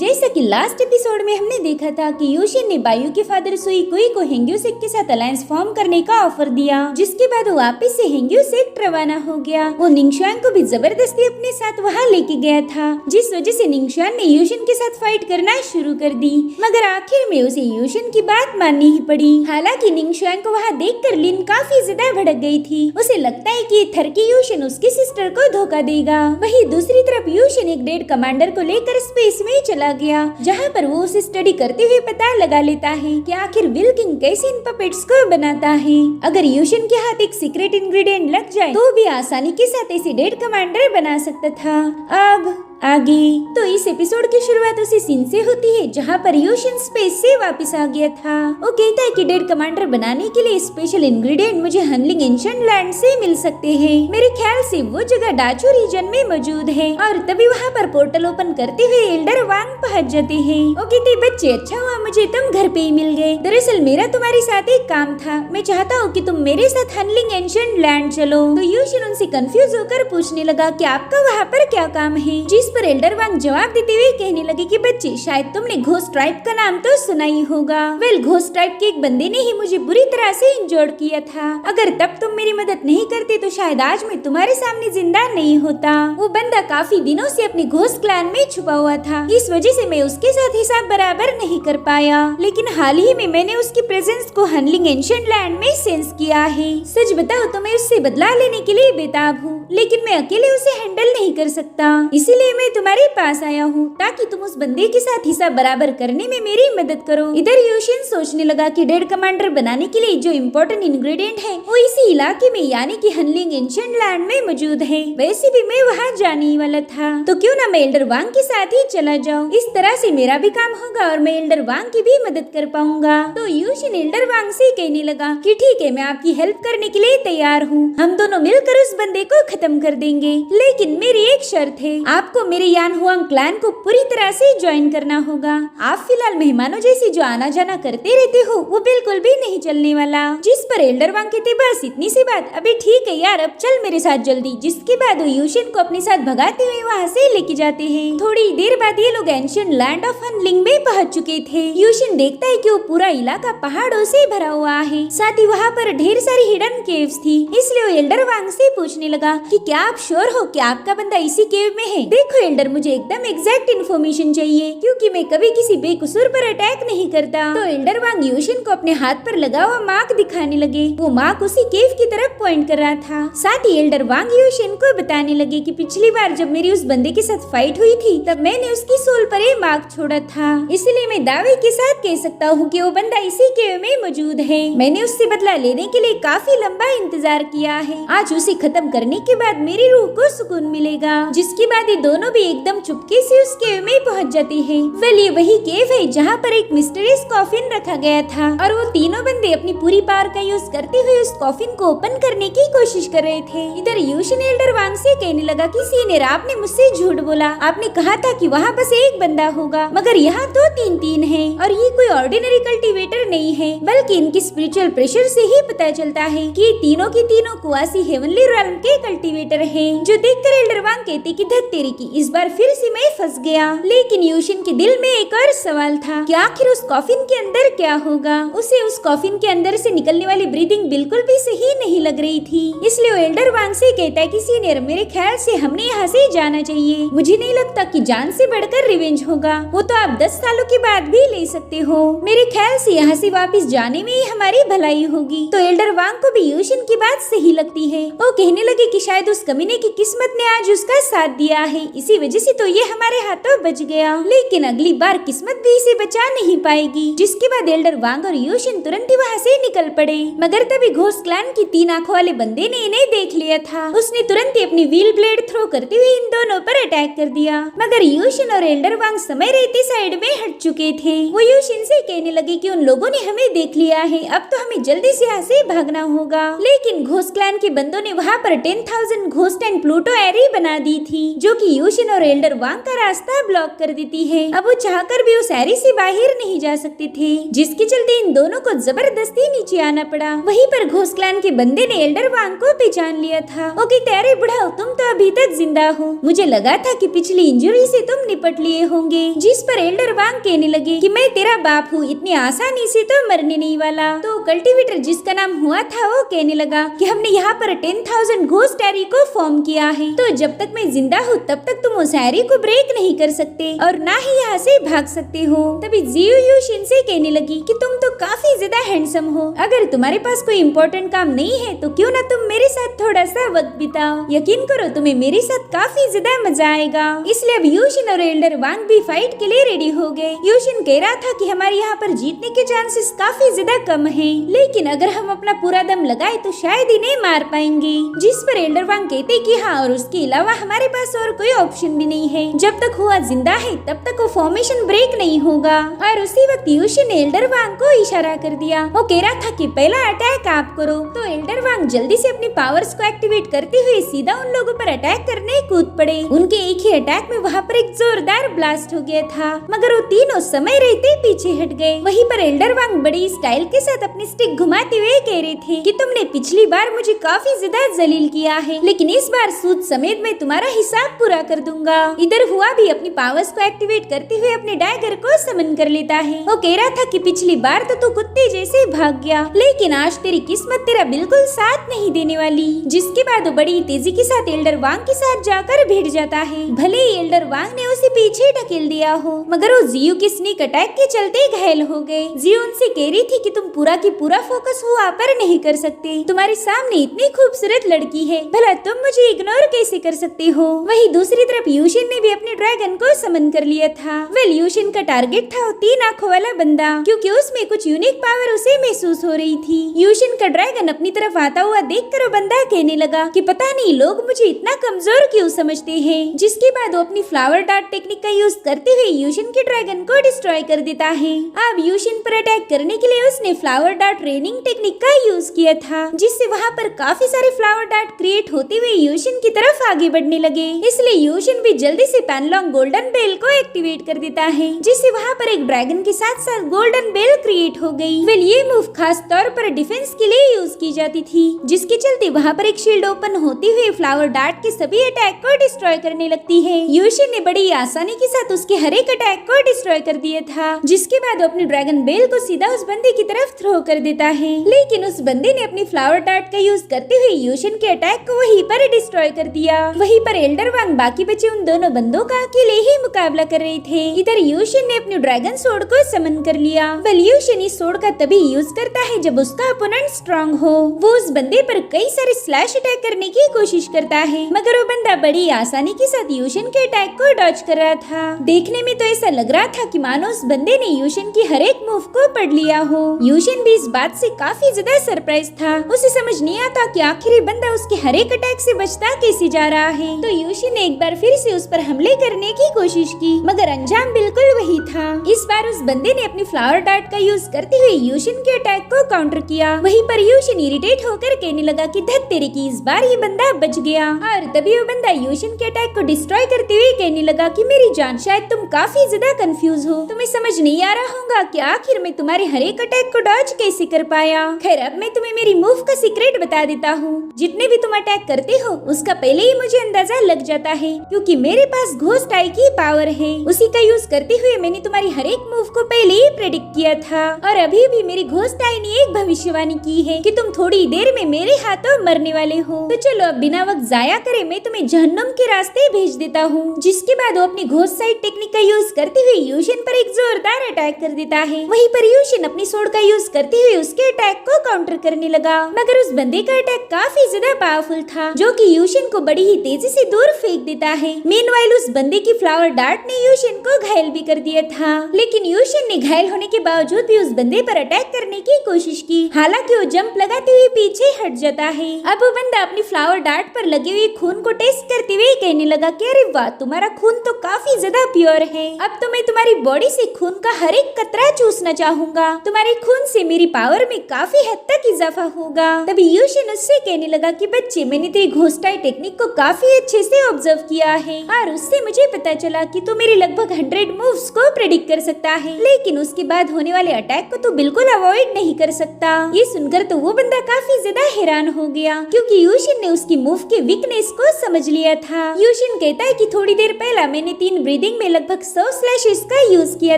जैसा कि last episode में हमने देखा था कि यूशिन ने बायू के फादर सुई कुई को हेंग्यू सेक के साथ अलायंस फॉर्म करने का ऑफर दिया, जिसके बाद वो वापस से हेंग्यू सेक रवाना हो गया। वो निंगशुआन को भी जबरदस्ती अपने साथ वहाँ लेके गया था, जिस वजह से निंगशुआन ने यूशिन के साथ फाइट करना शुरू कर दी, मगर आखिर में उसे यूशिन की बात माननी ही पड़ी। हालांकि निंगशुआन को वहाँ देखकर लिन काफी ज्यादा भड़क गई थी। उसे लगता है कि थर्की यूशिन उसकी सिस्टर को धोखा देगा। वहीं दूसरी तरफ यूशिन एक डेड कमांडर को लेकर स्पेस में चला गया, जहाँ पर वो उसे स्टडी करते हुए पता लगा लेता है कि आखिर विल किंग कैसे इन पपेट्स को बनाता है। अगर यूशिन के हाथ एक सीक्रेट इंग्रेडिएंट लग जाए तो भी आसानी के साथ ऐसे डेड कमांडर बना सकता था। अब आगे तो इस एपिसोड की शुरुआत उसी सीन से होती है जहाँ पर यूशिन स्पेस से वापस आ गया था। वो कहता है कि डेड कमांडर बनाने के लिए स्पेशल इंग्रेडिएंट मुझे हनलिंग एंशिएंट लैंड से मिल सकते हैं। मेरे ख्याल से वो जगह डाचू रीजन में मौजूद है। और तभी वहाँ पर पोर्टल ओपन करते हुए एल्डर वांग पहुँच जाते हैं। वो कहते बच्चे, अच्छा हुआ मुझे तुम घर पे ही मिल गए। दरअसल मेरा तुम्हारे साथ एक काम था। मैं चाहता हूँ कि तुम मेरे साथ हनलिंग एंशिएंट लैंड चलो। तो यूशिन उनसे कंफ्यूज होकर पूछने लगा कि आपका वहाँ पर क्या काम है, जिस पर एल्डर वांग जवाब देते हुए कहने लगे कि बच्चे, शायद तुमने घोस्ट ट्राइब का नाम तो सुना ही होगा। वेल, घोस्ट ट्राइब के एक बंदे ने ही मुझे बुरी तरह से इंजर्ड किया था। अगर तब तुम मेरी मदद नहीं करते तो शायद आज मैं तुम्हारे सामने जिंदा नहीं होता। वो बंदा काफी दिनों से अपने घोस्ट क्लैन में छुपा हुआ था, इस वजह से मैं उसके साथ हिसाब बराबर नहीं कर पाया। लेकिन हाल ही में मैंने उसकी प्रेजेंस को हनलिंग एंशिएंट लैंड में सेंस किया है। सच बताओ तो मैं उससे बदला लेने के लिए बेताब हूँ, लेकिन मैं अकेले उसे हैंडल नहीं कर सकता। इसीलिए मैं तुम्हारे पास आया हूँ ताकि तुम उस बंदे के साथ हिसाब बराबर करने में मेरी मदद करो। इधर यूशिन सोचने लगा कि डेड कमांडर बनाने के लिए जो इम्पोर्टेंट इंग्रेडिएंट है वो इसी इलाके में यानी कि हनलिंग एंशिएंट लैंड में मौजूद है। वैसे भी मैं वहाँ जाने ही वाला था, तो क्यों ना मैं एल्डर वांग के साथ ही चला जाऊँ। इस तरह से मेरा भी काम होगा और मैं एल्डर वांग की भी मदद कर पाऊंगा। तो यूशिन एल्डर वांग से कहने लगा कि ठीक है, मैं आपकी हेल्प करने के लिए तैयार हूँ। हम दोनों मिलकर उस बंदे को खत्म कर देंगे, लेकिन मेरी एक शर्त है, आपको मेरे यान हुआंग क्लैन को पूरी तरह से ज्वाइन करना होगा। आप फिलहाल मेहमानों जैसे जो आना जाना करते रहते हो वो बिल्कुल भी नहीं चलने वाला। जिस पर एल्डर वांग कहते बस इतनी सी बात, अभी ठीक है यार, अब चल मेरे साथ जल्दी। जिसके बाद वो यूशिन को अपने साथ भगाते हुए वहाँ से लेके जाते हैं। थोड़ी देर बाद ये लोग एंशिएंट लैंड ऑफ हनलिंग में पहुँच चुके थे। यूशिन देखता है कि वो पूरा इलाका पहाड़ों से भरा हुआ है, साथ ही वहाँ पर ढेर सारी हिडन केव्स थी। इसलिए वो एल्डर वांग से पूछने लगा कि क्या आप श्योर हो कि आपका बंदा इसी केव में है? देखो एल्डर, मुझे एकदम एग्जैक्ट इन्फॉर्मेशन चाहिए, क्योंकि मैं कभी किसी बेकसूर पर अटैक नहीं करता। तो एल्डर वांग यूशिन को अपने हाथ पर लगा हुआ मार्क दिखाने लगे। वो मार्क उसी केव की तरफ पॉइंट कर रहा था। साथ ही एल्डर वांग यूशिन को बताने लगे कि पिछली बार जब मेरी उस बंदे के साथ फाइट हुई थी तब मैंने उसकी सोल पर ये मार्क छोड़ा था, इसलिए मैं दावे के साथ कह सकता हूँ कि वो बंदा इसी केव में मौजूद है। मैंने उससे बदला लेने के लिए काफी लंबा इंतजार किया है। आज उसे खत्म करने के बाद मेरी रूह को सुकून मिलेगा। जिसके बाद ये दोनों भी एकदम चुपके से उस केव में पहुंच जाते हैं। वेल, ये वही केव है जहाँ पर एक मिस्टीरियस कॉफिन रखा गया था और वो तीनों बंदे अपनी पूरी पावर का यूज करते हुए उस कॉफिन को ओपन करने की कोशिश कर रहे थे। इधर यूशिन एल्डर वांग से कहने लगा कि सीनियर, आपने मुझसे झूठ बोला। आपने कहा था कि वहाँ बस एक बंदा होगा, मगर यहाँ तो तीन है और ये कोई ऑर्डिनरी कल्टीवेटर नहीं है, बल्कि इनकी स्पिरिचुअल प्रेशर से ही पता चलता है कि तीनों की तीनों कुआसी हेवनली realm के कल्टीवेटर हैं। जो देखकर एल्डर वांग कहते कि धत तेरी की, इस बार फिर से मैं फंस गया। लेकिन यूशिन के दिल में एक और सवाल था कि आखिर उस कॉफिन के अंदर क्या होगा। उसे उस कॉफिन के अंदर से निकलने वाली ब्रीदिंग बिल्कुल भी सही नहीं लग रही थी। इसलिए वो एल्डर वांग से कहता है कि सीनियर, मेरे ख्याल से हमने यहाँ से जाना चाहिए। मुझे नहीं लगता कि जान से बढ़कर रिवेंज होगा, वो तो आप 10 सालों के बाद भी ले सकते हो। मेरे ख्याल से यहाँ से वापस जाने में ही हमारी भलाई होगी। तो एल्डर वांग को भी यूशिन की बात सही लगती है। वो कहने लगे कि शायद उस कमीने की किस्मत ने आज उसका साथ दिया है, इसी वजह से तो ये हमारे हाथों बच गया। लेकिन अगली बार किस्मत भी इसे बचा नहीं पाएगी। जिसके बाद एल्डर वांग और यूशिन तुरंत ही वहाँ से निकल पड़े। मगर तभी घोस्ट क्लैन की 3 आंखों वाले बंदे ने इन्हें देख लिया था। उसने तुरंत ही अपनी व्हील ब्लेड थ्रो करते हुए इन दोनों पर अटैक कर दिया। मगर यूशिन और एल्डर वांग समय रहते साइड में हट चुके थे। वो यूशिन से कहने लगे कि उन लोगों ने हमें देख लिया है, अब तो हमें जल्दी से यहाँ से भागना होगा। लेकिन घोस्ट क्लैन के बंदों ने वहाँ पर 10,000 घोस्ट एंड प्लूटो एरी बना दी थी, जो कि यूशिन और एल्डर वांग का रास्ता ब्लॉक कर देती है। अब वो चाहकर भी उस एरी से बाहर नहीं जा सकते थे, जिसके चलते इन दोनों को जबरदस्ती नीचे आना पड़ा। वहीं पर घोस्ट क्लैन के बंदे ने एल्डर वांग को पहचान लिया था। वो कहते, अरे बुढ़ाओ, तुम तो अभी तक जिंदा हो। मुझे लगा था कि पिछली इंजरी से तुम निपट लिए होंगे। होंगे। जिस पर एल्डर वांग कहने लगे कि मैं तेरा बाप हूँ, इतनी आसानी से तो मरने नहीं वाला। तो कल्टीवेटर जिसका नाम हुआ था वो कहने लगा कि हमने यहाँ पर 10,000 घोस्ट एरी को फॉर्म किया है, तो जब तक मैं जिंदा हूँ तब तक तुम उस एरी को ब्रेक नहीं कर सकते और ना ही यहाँ से भाग सकते हो। तभी जियो यूशिन से कहने लगी कि तुम तो काफी ज्यादा हैंडसम हो, अगर तुम्हारे पास कोई इम्पोर्टेंट काम नहीं है तो क्यों ना तुम मेरे साथ थोड़ा सा वक्त बिताओ, यकीन करो तुम्हें मेरे साथ काफी ज्यादा मजा आएगा। इसलिए अब यूशिन और एल्डर वांग भी फाइट के लिए रेडी हो गए। यूशिन कह रहा था कि हमारे यहाँ पर जीतने के चांसेस काफी ज्यादा कम है, लेकिन अगर हम अपना पूरा दम लगाए तो शायद इन्हें मार पाएंगे। जिस पर एल्डर वांग कहते कि हाँ, और उसके अलावा हमारे पास और कोई ऑप्शन भी नहीं है, जब तक हुआ जिंदा है तब तक वो फॉर्मेशन ब्रेक नहीं होगा। और उसी वक्त यूशिन ने एल्डर वांग को इशारा कर दिया। वो कह रहा था कि पहला अटैक आप करो। तो एल्डर वांग जल्दी से अपनी पावर्स को एक्टिवेट करते हुए सीधा उन लोगों पर अटैक करने कूद पड़े। उनके एक ही अटैक में वहाँ पर एक जोरदार ब्लास्ट हो गया था, मगर वो तीनों समय रहते पीछे हट गए। वहीं पर एल्डर वांग बड़ी स्टाइल के साथ अपनी स्टिक घुमाते हुए कह रहे थे कि तुमने पिछली बार मुझे काफी ज्यादा जलील किया है, लेकिन इस बार सूद समेत मैं तुम्हारा हिसाब पूरा कर दूंगा। इधर हुआ भी अपनी पावर्स को एक्टिवेट करते हुए अपने डैगर को समन कर लेता है। वो कह रहा था कि पिछली बार तो तू कुत्ते जैसे भाग गया, लेकिन आज तेरी किस्मत तेरा बिल्कुल साथ नहीं देने वाली। जिसके बाद वो बड़ी तेजी के साथ एल्डर वांग के साथ जाकर भिड़ जाता है। भले ही एल्डर वांग ने उसे पीछे ढकेल दिया हो, मगर वो जियो के स्नीक अटैक के चलते घायल हो गए। जियो उनसे कह रही थी कि तुम पूरा की पूरा फोकस हुआ पर नहीं कर सकते, तुम्हारे सामने इतनी खूबसूरत लड़की है, भला तुम मुझे इग्नोर कैसे कर सकते हो। वहीं दूसरी तरफ यूशिन ने भी अपने ड्रैगन को समन कर लिया था। वेल, यूशिन का टारगेट था वो 3 आंखों वाला बंदा, क्योंकि उसमें कुछ यूनिक पावर उसे महसूस हो रही थी। यूशिन का ड्रैगन अपनी तरफ आता हुआ देखकर वो बंदा कहने लगा कि पता नहीं लोग मुझे इतना कमजोर क्यों समझते हैं। जिसके बाद वो अपनी फ्लावर डार्ट टेक्निक का यूज करते हुए यूशिन के ड्रैगन को डिस्ट्रॉय कर देता है। अब यूशिन पर अटैक करने के लिए उसने फ्लावर डार्ट रेनिंग टेक्निक का यूज किया था, जिससे वहाँ पर काफी सारे फ्लावर डार्ट क्रिएट होते हुए यूशिन की तरफ आगे बढ़ने लगे। इसलिए यूशिन भी जल्दी से पैनलॉन्ग गोल्डन बेल को एक्टिवेट कर देता है, जिससे वहाँ पर एक ड्रैगन के साथ साथ गोल्डन बेल क्रिएट हो गई। वेल, ये मूव खास तौर पर डिफेंस के लिए यूज की जाती थी, जिसके चलते वहाँ पर एक शील्ड ओपन होते हुए फ्लावर डार्ट के सभी अटैक को डिस्ट्रॉय करने लगती है। यूशिन ने बड़ी आसानी के साथ उसके हर एक अटैक को डिस्ट्रॉय कर दिया था, जिसके बाद वो अपनी ड्रैगन बेल को सीधा उस बंदे की तरफ थ्रो कर देता है। लेकिन उस बंदे ने अपनी फ्लावर डार्ट का यूज करते हुए यूशिन के अटैक को वहीं पर डिस्ट्रॉय कर दिया। वहीं पर एल्डर वांग बाकी बचे उन दोनों बंदों का अकेले ही मुकाबला कर रहे थे। इधर यूशिन ने अपनी ड्रैगन सोर्ड को समन कर लिया। वेल, यूशिन इस सोर्ड का तभी यूज करता है जब उसका अपोनेंट स्ट्रांग हो। वो उस बंदे पर कई सारे स्लैश अटैक करने की कोशिश करता है, मगर वो बंदा बड़ी आसानी के साथ यूशिन के अटैक को डॉज कर रहा था। देखने में तो ऐसा लग रहा था कि मानो उस बंदे ने यूशिन की हर एक मूव को पढ़ लिया हो। यूशिन भी इस बात से काफी ज्यादा सरप्राइज था। उसे समझ नहीं आता कि आखिर ये बंदा उसके हर एक अटैक से बचता कैसे जा रहा है। तो यूशिन ने एक बार फिर से उस पर हमले करने की कोशिश की, मगर अंजाम बिल्कुल वही था। इस बार उस बंदे ने अपनी फ्लावर डार्ट का यूज करते हुए यूशिन के अटैक को काउंटर किया। वहीं पर यूशिन इरिटेट होकर कहने लगा कि धत तेरे की, इस बार ये बंदा बच गया। और तभी वो बंदा यूशिन के अटैक को डिस्ट्रॉय करते हुए कहने लगा कि मेरी जान, शायद तुम काफी ज्यादा कंफ्यूज हो, तुम्हें समझ नहीं आ रहा होगा कि आखिर मैं तुम्हारे हर एक अटैक को डॉज कैसे कर पाया। खैर, अब मैं तुम्हें मेरी मूव का सीक्रेट बता देता हूँ। जितने भी तुम अटैक करते हो उसका पहले ही मुझे अंदाजा लग जाता है, क्योंकि मेरे पास घोस्ट आई की पावर है। उसी का यूज करते हुए मैंने तुम्हारी हर एक मूव को पहले ही प्रेडिक्ट किया था, और अभी भी मेरी घोस्ट आई ने एक भविष्यवाणी की है कि तुम थोड़ी देर में मेरे हाथों मरने वाले हो। तो चलो अब बिना वक्त जाया करे मैं तुम्हें जहन्नुम के रास्ते भेज देता हूँ। जिसके बाद वो अपनी घोस्ट साइड टेक्निक का यूज करते हुए यूशिन पर एक जोरदार अटैक कर देता है। वहीं पर यूशिन अपनी सोर्ड का यूज करते हुए उसके अटैक को काउंटर करने लगा, मगर उस बंदे का अटैक काफी ज्यादा पावरफुल था, जो कि यूशिन को बड़ी ही तेजी से दूर फेंक देता है। मीनवाइल उस बंदे की फ्लावर डार्ट ने यूशिन को घायल भी कर दिया था, लेकिन यूशिन ने घायल होने के बावजूद भी उस बंदे पर अटैक करने की कोशिश की। हालांकि वो जंप लगाते हुए पीछे हट जाता है। अब वो बंदा अपनी फ्लावर डार्ट पर लगे हुए खून को टेस्ट करते हुए कहने लगा कि अरे वाह, तुम्हारा खून तो काफी ज्यादा प्योर है। अब तो मैं तुम्हारी बॉडी से खून का हर एक कतरा चूसना चाहूंगा। तुम्हारे खून से मेरी पावर में काफी हद तक इजाफा होगा। तभी यूशिन उससे कहने लगा कि बच्चे, मैंने तेरी घोस्ट आई टेक्निक को काफी अच्छे से ऑब्जर्व किया है, और उससे मुझे पता चला कि तू मेरे लगभग 100 मूव्स को प्रेडिक्ट कर सकता है, लेकिन उसके बाद होने वाले अटैक को तू बिल्कुल अवॉइड नहीं कर सकता। ये सुनकर तो वो बंदा काफी ज्यादा हैरान हो गया, क्योंकि यूशिन ने उसकी मूव के वीकनेस को समझ लिया था। यूशिन कहता है कि थोड़ी देर पहला मैंने 3 ब्रीदिंग में लगभग 100 स्लैशेस का यूज किया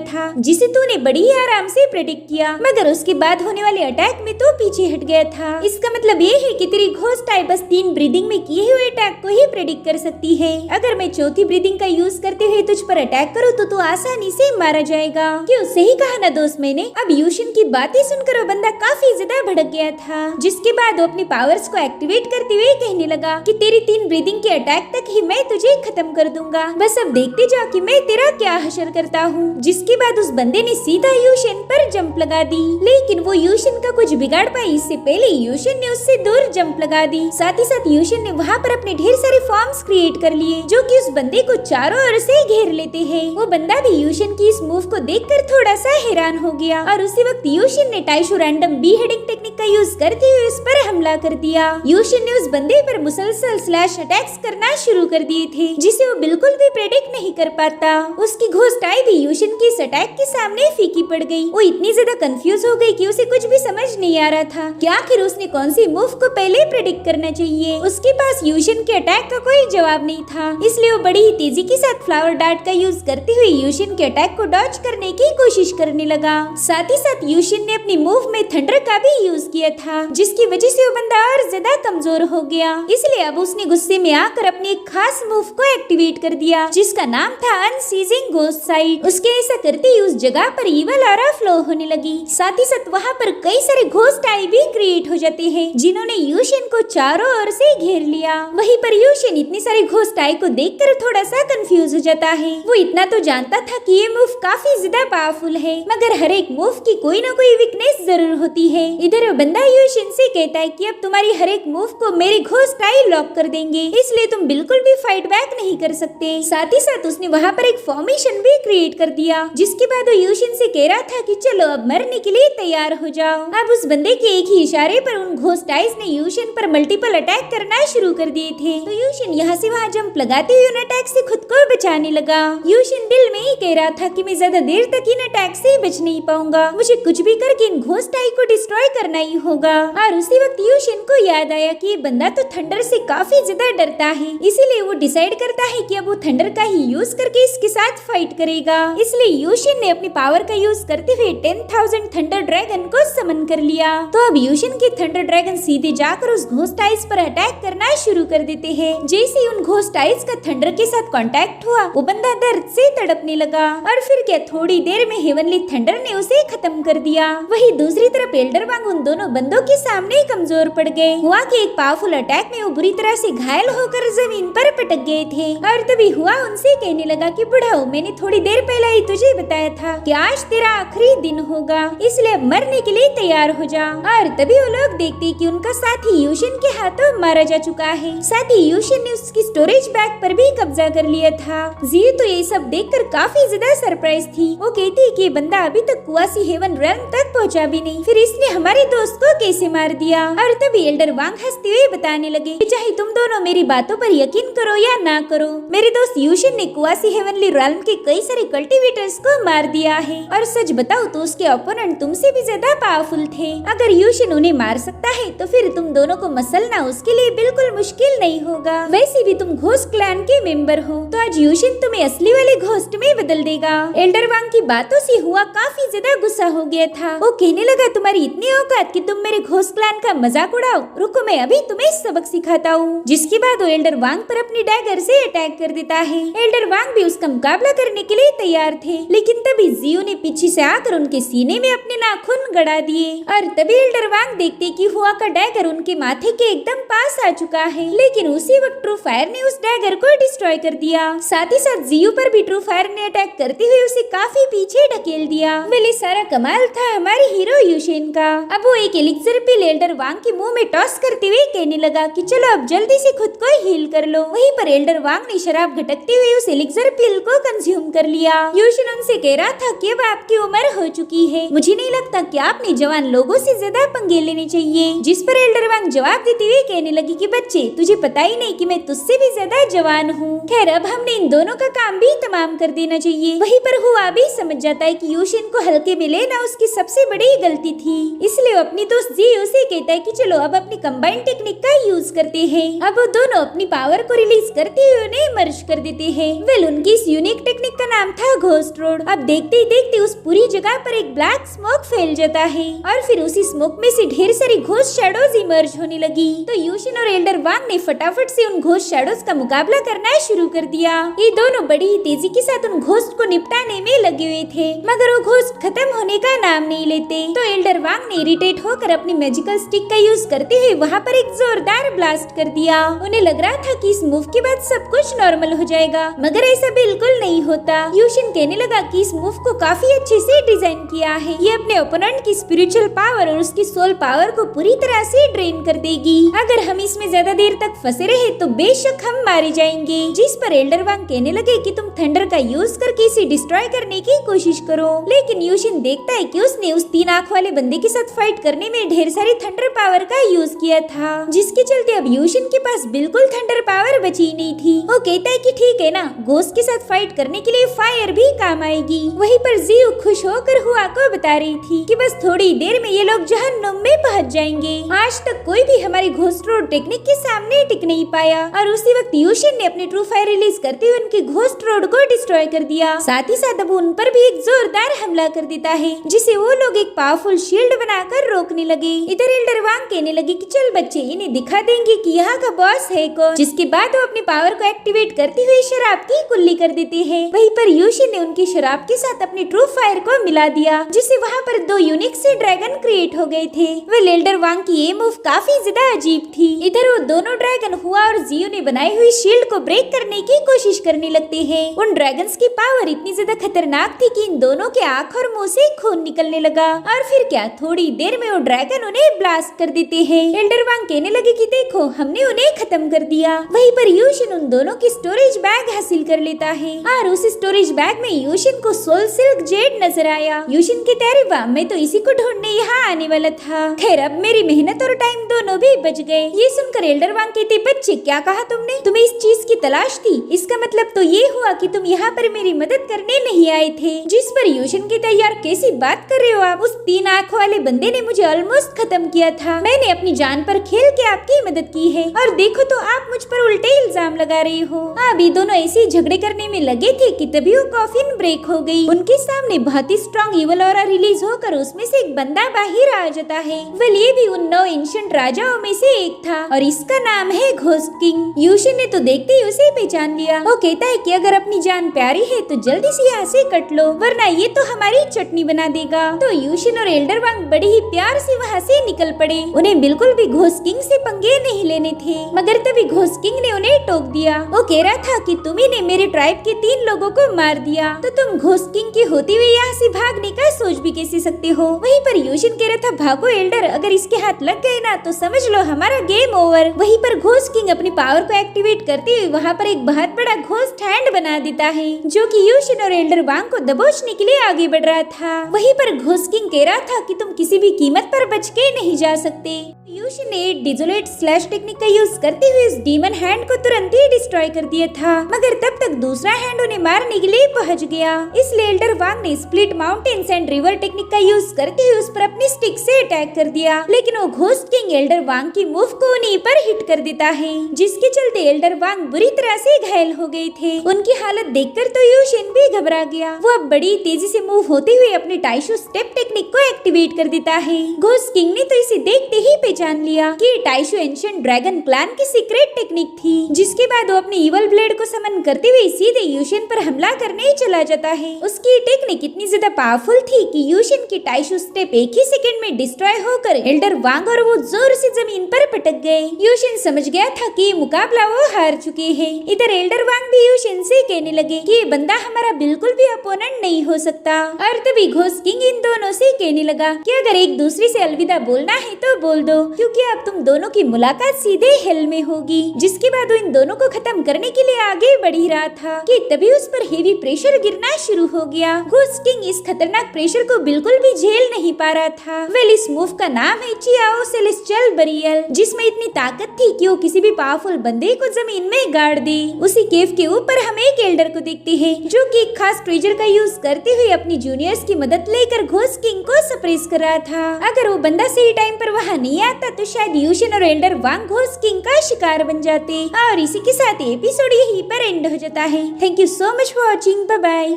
था, जिसे तूने बड़ी ही आराम से प्रेडिक्ट किया, मगर उसके बाद होने वाले अटैक में तो पीछे हट गया था। इसका मतलब ये है कि तेरी घोस्ट आई बस 3 ब्रीदिंग में किए हुए अटैक को ही प्रेडिक्ट कर सकती है। अगर मैं चौथी ब्रीदिंग का यूज करते हुए तुझ पर अटैक करूँ तो तू आसानी से मारा जाएगा। क्यों, सही कहा ना दोस्त मैंने। अब यूशिन की बातें सुनकर वो बंदा काफी ज्यादा भड़क गया था, जिसके बाद वो अपने पावर्स को एक्टिवेट करते हुए कहने लगा कि तेरी 3 ब्रीदिंग के अटैक तक ही मैं तुझे खत्म कर दूंगा, बस अब देखते जा कि मैं तेरा क्या हशर करता हूँ। जिसके बाद उस बंदे ने सीधा यूशिन पर जंप लगा दी, लेकिन वो यूशिन का कुछ बिगाड़ पाई इससे पहले यूशिन ने उससे दूर जंप लगा दी। साथ ही साथ यूशिन ने वहाँ पर अपने ढेर सारे फॉर्म्स क्रिएट कर लिए, जो कि उस बंदे को चारों ओर से घेर लेते हैं। वो बंदा भी यूशिन की इस मूव को देखकर थोड़ा सा हैरान हो गया, और उसी वक्त यूशिन ने टाइशु रैंडम बी हेडिंग टेक्निक का यूज करते हुए उस पर हमला कर दिया। यूशिन ने उस बंदे पर मुसलसल स्लैश अटैक्स करना शुरू कर दिए थे, जिसे वो बिल्कुल भी प्रेडिक्ट नहीं कर पाता। उसकी घोस्ट आई भी यूशिन की इस अटैक के सामने फीकी पड़ गई। वो इतनी ज्यादा कंफ्यूज हो गई कि उसे कुछ भी समझ नहीं आ रहा था कि आखिर उसने कौन सी मूव को पहले प्रेडिक्ट करना चाहिए। उसके पास यूशिन के अटैक का कोई जवाब नहीं था, इसलिए वो बड़ी ही तेजी के साथ फ्लावर डार्ट का यूज करते हुए यूशिन के अटैक को डॉज करने की कोशिश करने लगा। साथ ही साथ यूशिन ने अपनी मूव में थंडर का भी यूज किया था, जिसकी वजह से वो बंदा और ज्यादा कमजोर हो गया। इसलिए अब उसने गुस्से में आकर अपनी एक खास मूव को एक्टिवेट कर दिया, जिसका नाम था अनसीजिंग घोस्ट साइट। उसके ऐसा करते ही उस जगह पर ईवल ऑरा फ्लो होने लगी। साथ ही साथ वहाँ पर कई सारे घोस्ट आई भी क्रिएट हो जाते हैं, जिन्होंने यूशिन को चारों ओर से घेर लिया। वहीं पर यूशिन इतनी सारी घोस्ट आई को देखकर थोड़ा सा कंफ्यूज हो जाता है। वो इतना तो जानता था कि ये मूव काफी ज्यादा पावरफुल है, मगर हर एक मूव की कोई ना कोई वीकनेस जरूर होती है। इधर बंदा यूशिन से कहता है कि अब तुम्हारी हर एक मूव को मेरी घोस्ट आई लॉक कर देंगे, इसलिए तुम बिल्कुल भी फाइट बैक नहीं कर सकते। साथ ही साथ उसने वहाँ पर एक फॉर्मेशन भी क्रिएट कर दिया, जिसके बाद वो यूशिन से कह रहा था कि चलो अब मरने के लिए तैयार हो जाओ। अब उस बंदे के एक ही इशारे पर उन घोस्ट आइज ने यूशिन पर मल्टीपल अटैक करना शुरू कर दिए थे। तो यूशिन यहाँ से वहाँ जंप लगाते हुए उन अटैक से खुद को बचाने लगा। यूशिन दिल में ही कह रहा था कि मैं ज्यादा देर तक इन अटैक से बच नहीं पाऊंगा, मुझे कुछ भी करके इन घोस्ट आई को डिस्ट्रॉय करना ही होगा। और उसी वक्त यूशिन को याद आया कि ये बंदा तो थंडर से काफी ज्यादा डरता है, इसीलिए वो डिसाइड करता है कि अब वो थंडर का ही यूज करके इसके साथ फाइट करेगा। इसलिए यूशिन ने अपनी पावर का यूज करते हुए 10,000 थंडर ड्रैगन को समन कर लिया। तो अब यूशिन के थंडर ड्रैगन सीधे जाकर उस घोस्ट आइज पर अटैक करना शुरू कर देते हैं। जैसे ही उन घोस्ट आइज का थंडर के साथ कांटेक्ट हुआ, वो बंदा दर्द से तड़पने लगा, और फिर क्या थोड़ी देर में हेवनली थंडर ने उसे खत्म कर दिया। वही दूसरी तरफ एल्डर वांग उन दोनों बंदों के सामने कमजोर पड़ गए। हुआ कि एक पावरफुल अटैक में वो बुरी तरह से घायल होकर जमीन पर पटक गए थे, और तभी हुआ उनसे कहने लगा कि बुढ़ाओ, मैंने थोड़ी देर पहले ही तुझे बताया था कि आज तेरा आखिरी दिन होगा, इसलिए मरने के लिए तैयार हो जा। और तभी वो लोग देखते कि उनका साथी यूशिन के हाथों मारा जा चुका है। साथ ही यूशिन ने उसकी स्टोरेज बैग पर भी कब्जा कर लिया था। जियो तो ये सब देखकर काफी ज्यादा सरप्राइज थी। वो कहती कि बंदा अभी तक कुआसी हेवन रेल्म तक पहुंचा भी नहीं, फिर इसने हमारे दोस्त को कैसे मार दिया। और तभी एल्डर वांग हंसते हुए बताने लगे कि चाहे तुम दोनों मेरी बातों पर यकीन करो या ना करो, मेरे दोस्त यूशिन ने कुआसी हेवनली रेल्म के कई सारे कल्टीवेटर्स को मार दिया है, और सच बताओ तो उसके ओपोनेंट तुमसे भी ज्यादा पावरफुल थे। अगर यूशिन उन्हें मार सकता है तो फिर तुम दोनों को मसलना उसके लिए बिल्कुल मुश्किल नहीं होगा। वैसे भी तुम घोस्ट क्लैन के मेंबर हो, तो आज यूशिन तुम्हें असली वाले घोस्ट में बदल देगा। एल्डर वांग की बातों से हुआ काफी ज्यादा गुस्सा हो गया था। वो कहने लगा तुम्हारी इतनी औकात कि तुम मेरे घोस्ट क्लैन का मजाक उड़ाओ, रुको मैं अभी तुम्हें सबक सिखाता हूँ। जिसके बाद वो एल्डर वांग पर अपनी डैगर से अटैक कर देता है। एल्डर वांग भी उसका मुकाबला करने के लिए तैयार थे, लेकिन तभी जियो ने पीछे से आकर उनके सीने में अपने नाखून गड़ा दिए। और तभी एल्डर वांग देखते कि हुआ का डैगर उनके माथे के एकदम पास आ चुका है, लेकिन उसी वक्त ट्रू फायर ने उस डैगर को डिस्ट्रॉय कर दिया। साथ ही साथ जियो पर भी ट्रू फायर ने अटैक करते हुए उसे काफी पीछे ढकेल दिया। वेल सारा कमाल था हमारे हीरो यूशिन का। अब वो एक एलिक्सर पिल एल्डर वांग के मुंह में टॉस करते हुए कहने लगा कि चलो अब जल्दी से खुद को हील कर लो। वहीं पर एल्डर वांग ने शराब घटकते हुए उस एलिक्सर पिल को कंज्यूम कर लिया। यूशिन उनसे कह रहा था कि अब आपकी उम्र हो चुकी है, मुझे नहीं लगता कि आपने जवान लोगों से ज्यादा पंगे लेने चाहिए। जिस पर एल्डर वांग जवाब देते हुए कहने लगी कि बच्चे तुझे पता ही नहीं कि मैं तुझसे भी ज्यादा जवान हूँ। खैर अब हमने इन दोनों का काम भी तमाम कर देना चाहिए। वहीं पर हुआ भी समझ जाता है कि यूशिन को हल्के में लेना उसकी सबसे बड़ी गलती थी, इसलिए वो अपनी दोस्त जियो से कहता है कि चलो अब अपनी कंबाइन टेक्निक का यूज करते हैं। अब वो दोनों अपनी पावर को रिलीज करते हुए उन्हें मर्ज कर देते हैं। वेल उनके उनकी इस यूनिक टेक्निक का नाम था घोस्ट रोड। अब देखते ही देखते उस पूरी जगह पर एक ब्लैक स्मोक फैल जाता है और फिर उसी स्मोक में से ढेर सारी घोस्ट शैडोज इमर्ज होने लगी। तो यूशिन और एल्डर वांग ने फटाफट से उन घोस्ट शैडोज का मुकाबला करना शुरू कर दिया। ये दोनों बड़ी ही तेजी के साथ उन घोस्ट को निपटाने में लगे हुए थे, मगर वो घोस्ट खत्म होने का नाम नहीं लेते। तो एल्डर वांग ने इरिटेट होकर अपनी मैजिकल स्टिक का यूज करते हुए वहाँ पर एक जोरदार ब्लास्ट कर दिया। उन्हें लग रहा था कि इस मूव के बाद सब कुछ नॉर्मल हो जाएगा, मगर ऐसा बिल्कुल नहीं होता। यूशिन कहने लगा कि इस मूव को काफी अच्छे से डिजाइन किया है, ये अपने ओपोनेंट की स्पिरिचुअल पावर और उसकी सोल पावर को पूरी तरह से ड्रेन कर देगी। अगर हम इसमें ज्यादा देर तक फंसे रहे तो बेशक हम मारे जाएंगे। जिस पर एल्डर वांग कहने लगे कि तुम थंडर का यूज करके इसे डिस्ट्रॉय करने की कोशिश करो। लेकिन यूशिन देखता है कि उसने उस 3 आंख वाले बंदे के साथ फाइट करने में ढेर सारी थंडर पावर का यूज किया था, जिसके चलते अब यूशिन के पास बिल्कुल थंडर पावर बची नहीं थी। वो कहता है कि ठीक है ना, घोस्ट के साथ फाइट करने के लिए फायर भी काम आएगी। वहीं पर जियो खुश होकर हुआ को बता रही थी कि बस थोड़ी देर में ये लोग जहन्नुम में पहुंच जाएंगे। आज तक कोई भी हमारी घोस्ट रोड टेक्निक के सामने टिक नहीं पाया। और उसी वक्त यूशिन ने अपनी ट्रू फायर रिलीज करते हुए उनकी घोस्ट रोड को डिस्ट्रॉय कर दिया। साथ ही साथ अब उन पर भी एक जोरदार हमला कर देता है, जिसे वो लोग एक पावरफुल शील्ड बनाकर रोकने लगे। इधर एल्डर वांग कहने लगे कि चल बच्चे, इन्हें दिखा देंगे कि यहाँ का बॉस है कौन। जिसके बाद वो अपनी पावर को एक्टिवेट करते हुए शराब की कुल्ली कर देते हैं। वहीं पर यूशिन ने उनकी शराब के साथ अपनी ट्रू फायर को मिला दिया, जिससे वहाँ पर 2 यूनिक से ड्रैगन क्रिएट हो गए थे। वे एल्डर वांग की ये मूव काफी ज्यादा अजीब थी। इधर वो दोनों ड्रैगन हुआ और जियो ने बनाई हुई शील्ड को ब्रेक करने की कोशिश करने लगते हैं। उन ड्रैगन्स की पावर इतनी ज्यादा खतरनाक थी कि इन दोनों के आंख और मुंह से खून निकलने लगा। और फिर क्या, थोड़ी देर में वो ड्रैगन उन्हें ब्लास्ट कर देते हैं। एल्डर वांग कहने लगे कि देखो, हमने उन्हें खत्म कर दिया। वहीं पर यूशिन उन दोनों की स्टोरेज बैग हासिल कर लेता है और उस स्टोरेज बैग में यूशिन को सोल सिल्क जेड नजर आया। यूशिन के तेरे वाह, मैं तो इसी को ढूंढने यहाँ आने वाला था। खैर, अब मेरी मेहनत और टाइम दोनों भी बच गए। ये सुनकर एल्डर वांग कहते, बच्चे क्या कहा तुमने? तुम्हें इस चीज की तलाश थी? इसका मतलब तो ये हुआ कि तुम यहाँ पर मेरी मदद करने नहीं आए थे। जिस पर यूशिन कहता, यार कैसी बात कर रहे हो आप? उस 3 आंख वाले बंदे ने मुझे ऑलमोस्ट खत्म किया था। मैंने अपनी जान पर खेल के आपकी मदद की है और देखो तो आप मुझ पर उल्टे इल्जाम लगा रहे हो। अभी दोनों ऐसे झगड़े करने में लगे थे कि तभी वो कॉफिन ब्रेक हो गई। उनके सामने बहुत ही स्ट्रॉन्ग इवल ऑरा रिलीज होकर उसमें से एक बंदा बाहर आ जाता है। वेल, ये भी उन 9 एंशिएंट राजाओं में से एक था और इसका नाम है घोस्ट किंग। यूशिन ने तो देखते ही उसे पहचान लिया। वो कहता है कि अगर अपनी जान प्यारी है तो जल्दी से यहाँ से कट लो, वरना ये तो हमारी चटनी बना देगा। तो यूशिन और एल्डर वांग बड़े ही प्यार से वहाँ से निकल पड़े। उन्हें बिल्कुल भी घोस्ट किंग से पंगे नहीं लेने थे, मगर तभी घोस्ट किंग ने उन्हें टोक दिया। वो कह रहा था कि तुम्ही ने मेरे ट्राइब के 3 लोगों को मार दिया, तो तुम घोस्ट किंग के होते हुए यहाँ से भागने का सोच भी कैसे सकते हो? वहीं पर यूशिन कह रहा था, भागो एल्डर, अगर इसके हाथ लग गए ना तो समझ लो हमारा गेम ओवर। वहीं पर घोस्ट किंग अपनी पावर को एक्टिवेट करते हुए वहाँ पर एक बहुत बड़ा घोस्ट हैंड बना देता है, जो कि यूशिन और एल्डर वांग को दबोचने के लिए आगे बढ़ रहा था। वहीं पर घोस्ट किंग कह रहा था कि तुम किसी भी कीमत पर बच के नहीं जा सकते। यूशिन ने डिजोलेट स्लैश टेक्निक का यूज करते हुए इस डीमन हैंड को तुरंत ही डिस्ट्रॉय कर दिया था, मगर तब तक दूसरा हैंड उन्हें मारने के लिए पहुंच गया। इसलिए एल्डर वांग ने split mountains and river technique का यूज करते हुए उस पर अपनी स्टिक से अटैक कर दिया। लेकिन वो घोस्ट किंग एल्डर वांग की मूव को उन्हीं पर हिट कर देता है, जिसके चलते एल्डर वांग बुरी तरह से घायल हो गए थे। उनकी हालत देखकर तो यूशिन भी घबरा गया। वो अब बड़ी तेजी से मूव होते हुए अपनी टाइशू स्टेप टेक्निक को एक्टिवेट कर देता है। घोस्ट किंग ने तो इसे देखते ही पहचान लिया कि टाइशू एंशिएंट ड्रैगन क्लैन की सीक्रेट टेक्निक थी। जिसके बाद वो अपने इवल ब्लेड को समन करते हुए सीधे यूशिन पर हमला करने चला जाता है। उसकी टेक्निक इतनी ज्यादा पावरफुल थी कि यूशिन की टाइशू स्टेप एक ही सेकंड में डिस्ट्रॉय होकर एल्डर वांग और वो जोर से जमीन पर पटक गए। यूशिन समझ गया था कि ये मुकाबला वो हार चुके हैं। इधर एल्डर वांग भी यूशिन से कहने लगे कि ये बंदा हमारा बिल्कुल भी अपोनेंट नहीं हो सकता। और तभी घोस्ट किंग इन दोनों से कहने लगा कि अगर एक दूसरे से अलविदा बोलना है तो बोल दो, क्योंकि अब तुम दोनों की मुलाकात सीधे हेल में होगी। जिसके बाद वो इन दोनों को खत्म करने के लिए आगे बढ़ ही रहा था कि तभी उस पर हेवी प्रेशर गिरना शुरू हो गया। घोस्ट किंग इस खतरनाक प्रेशर को बिल्कुल भी झेल नहीं पा रहा था। वेल, इस मूव का नाम है चियाओ सेलेस्टियल बरियल, जिसमें इतनी ताकत थी कि वो किसी भी पावरफुल बंदे को जमीन में गाड़ दे। उसी केव के ऊपर हम एक एल्डर को देखते हैं, जो कि एक खास ट्रेजर का यूज करते हुए अपनी जूनियर्स की मदद लेकर घोस्ट किंग को सप्रेस कर रहा था। अगर वो बंदा सही टाइम पर वहाँ नहीं आता तो शायद यूशिन और एल्डर वांग घोस्ट किंग का शिकार बन जाते। और इसी के साथ एपिसोड यहीं पर एंड हो जाता है। Thank you so much for watching. Bye bye.